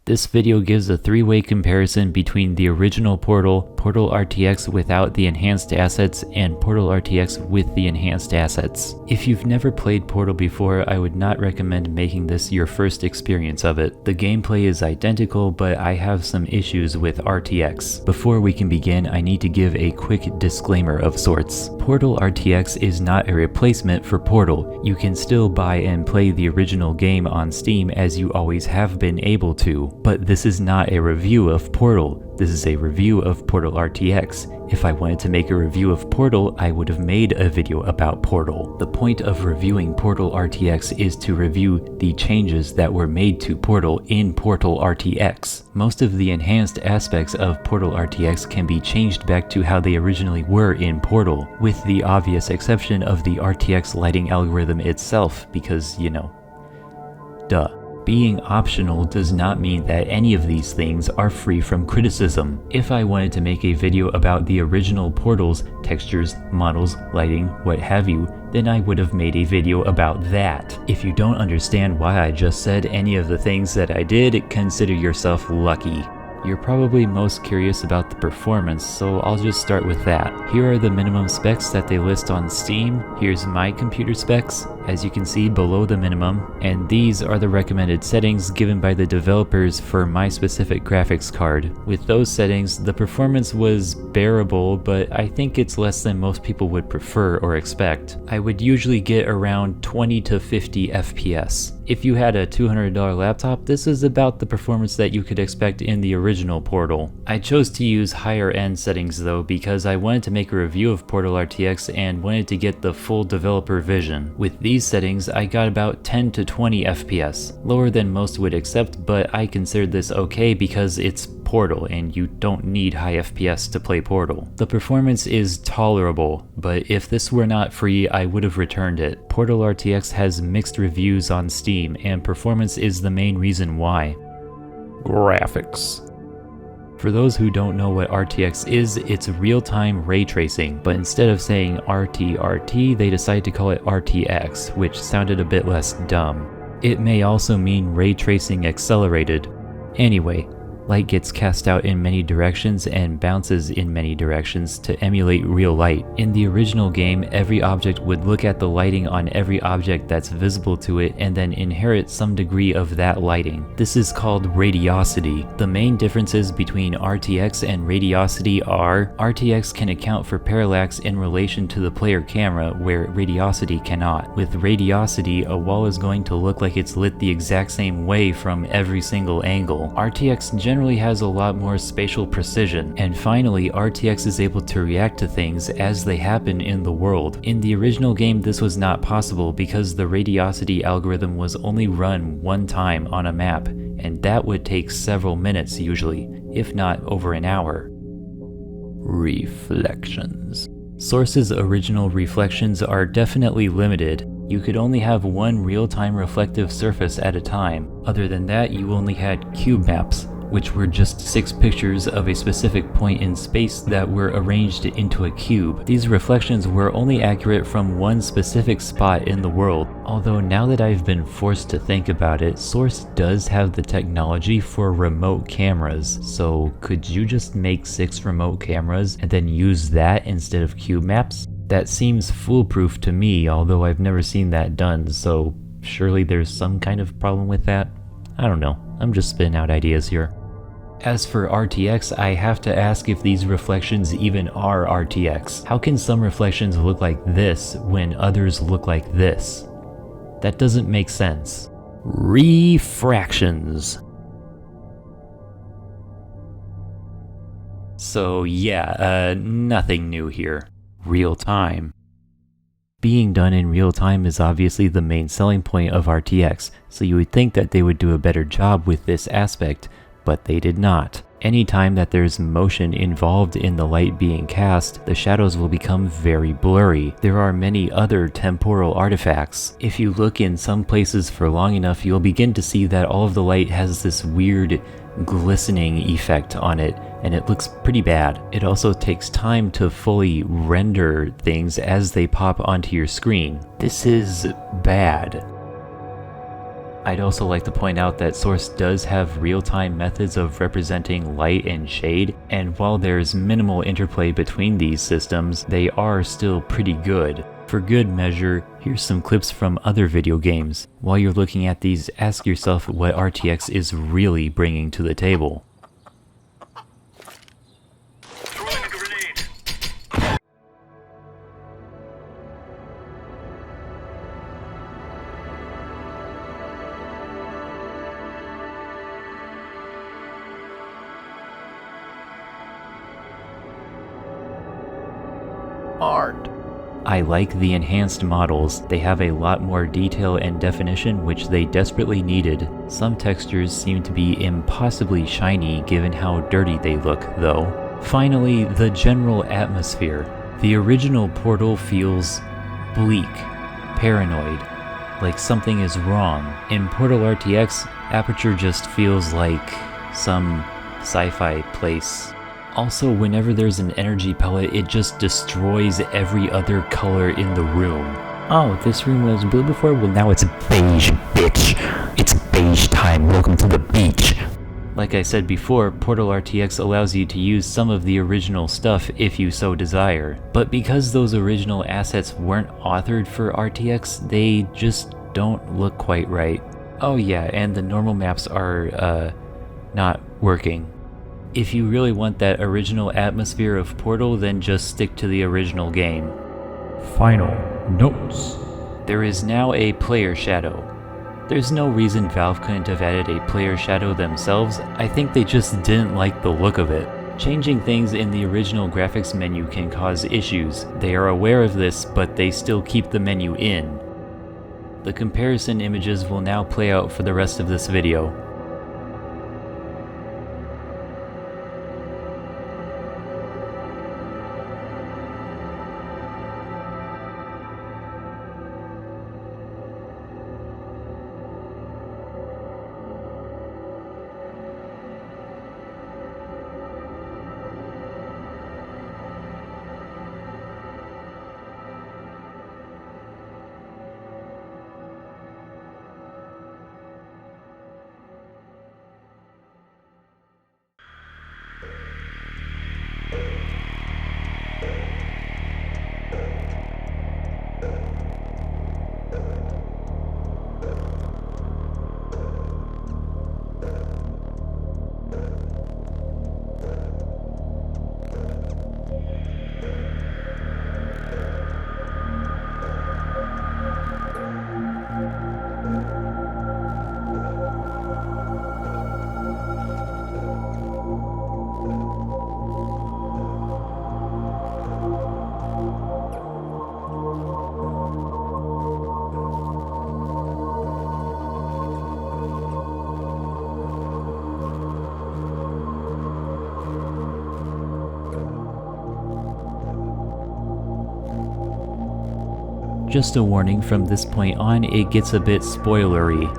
This video gives a three-way comparison between the original Portal, Portal RTX without the enhanced assets, and Portal RTX with the enhanced assets. If you've never played Portal before, I would not recommend making this your first experience of it. The gameplay is identical, but I have some issues with RTX. Before we can begin, I need to give a quick disclaimer of sorts. Portal RTX is not a replacement for Portal. You can still buy and play the original game on Steam as you always have been able to. But this is not a review of Portal, this is a review of Portal RTX. If I wanted to make a review of Portal, I would have made a video about Portal. The point of reviewing Portal RTX is to review the changes that were made to Portal in Portal RTX. Most of the enhanced aspects of Portal RTX can be changed back to how they originally were in Portal, with the obvious exception of the RTX lighting algorithm itself, because, you know, duh. Being optional does not mean that any of these things are free from criticism. If I wanted to make a video about the original Portals, textures, models, lighting, what have you, then I would have made a video about that. If you don't understand why I just said any of the things that I did, consider yourself lucky. You're probably most curious about the performance, so I'll just start with that. Here are the minimum specs that they list on Steam. Here's my computer specs, as you can see below the minimum, and these are the recommended settings given by the developers for my specific graphics card. With those settings, the performance was bearable, but I think it's less than most people would prefer or expect. I would usually get around 20 to 50 FPS. If you had a $200 laptop, this is about the performance that you could expect in the original Portal. I chose to use higher end settings though because I wanted to make a review of Portal RTX and wanted to get the full developer vision. With these settings, I got about 10 to 20 FPS, lower than most would accept, but I considered this okay because it's Portal and you don't need high FPS to play Portal. The performance is tolerable, but if this were not free, I would have returned it. Portal RTX has mixed reviews on Steam, and performance is the main reason why. Graphics. For those who don't know what RTX is, it's real-time ray tracing, but instead of saying RTRT, they decided to call it RTX, which sounded a bit less dumb. It may also mean ray tracing accelerated. Anyway, light gets cast out in many directions and bounces in many directions to emulate real light. In the original game, every object would look at the lighting on every object that's visible to it and then inherit some degree of that lighting. This is called radiosity. The main differences between RTX and radiosity are RTX can account for parallax in relation to the player camera, where radiosity cannot. With radiosity, a wall is going to look like it's lit the exact same way from every single angle. RTX generally has a lot more spatial precision. And finally, RTX is able to react to things as they happen in the world. In the original game, this was not possible because the radiosity algorithm was only run one time on a map, and that would take several minutes usually, if not over an hour. Reflections. Source's original reflections are definitely limited. You could only have one real-time reflective surface at a time. Other than that, you only had cube maps, which were just 6 pictures of a specific point in space that were arranged into a cube. These reflections were only accurate from one specific spot in the world. Although now that I've been forced to think about it, Source does have the technology for remote cameras, so could you just make 6 remote cameras and then use that instead of cube maps? That seems foolproof to me, although I've never seen that done, so surely there's some kind of problem with that? I don't know, I'm just spitting out ideas here. As for RTX, I have to ask if these reflections even are RTX. How can some reflections look like this when others look like this? That doesn't make sense. Refractions. So yeah, nothing new here. Real time. Being done in real time is obviously the main selling point of RTX, so you would think that they would do a better job with this aspect, but they did not. Anytime that there's motion involved in the light being cast, the shadows will become very blurry. There are many other temporal artifacts. If you look in some places for long enough, you'll begin to see that all of the light has this weird glistening effect on it, and it looks pretty bad. It also takes time to fully render things as they pop onto your screen. This is bad. I'd also like to point out that Source does have real-time methods of representing light and shade, and while there's minimal interplay between these systems, they are still pretty good. For good measure, here's some clips from other video games. While you're looking at these, ask yourself what RTX is really bringing to the table. Art. I like the enhanced models. They have a lot more detail and definition, which they desperately needed. Some textures seem to be impossibly shiny given how dirty they look, though. Finally, the general atmosphere. The original Portal feels bleak, paranoid, like something is wrong. In Portal RTX, Aperture just feels like some sci-fi place. Also, whenever there's an energy pellet, it just destroys every other color in the room. Oh, this room was blue before? Well, now it's beige, bitch. It's beige time. Welcome to the beach. Like I said before, Portal RTX allows you to use some of the original stuff if you so desire. But because those original assets weren't authored for RTX, they just don't look quite right. Oh yeah, and the normal maps are, not working. If you really want that original atmosphere of Portal, then just stick to the original game. Final notes. There is now a player shadow. There's no reason Valve couldn't have added a player shadow themselves. I think they just didn't like the look of it. Changing things in the original graphics menu can cause issues. They are aware of this, but they still keep the menu in. The comparison images will now play out for the rest of this video. Just a warning, from this point on, it gets a bit spoilery.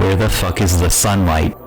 Where the fuck is the sunlight?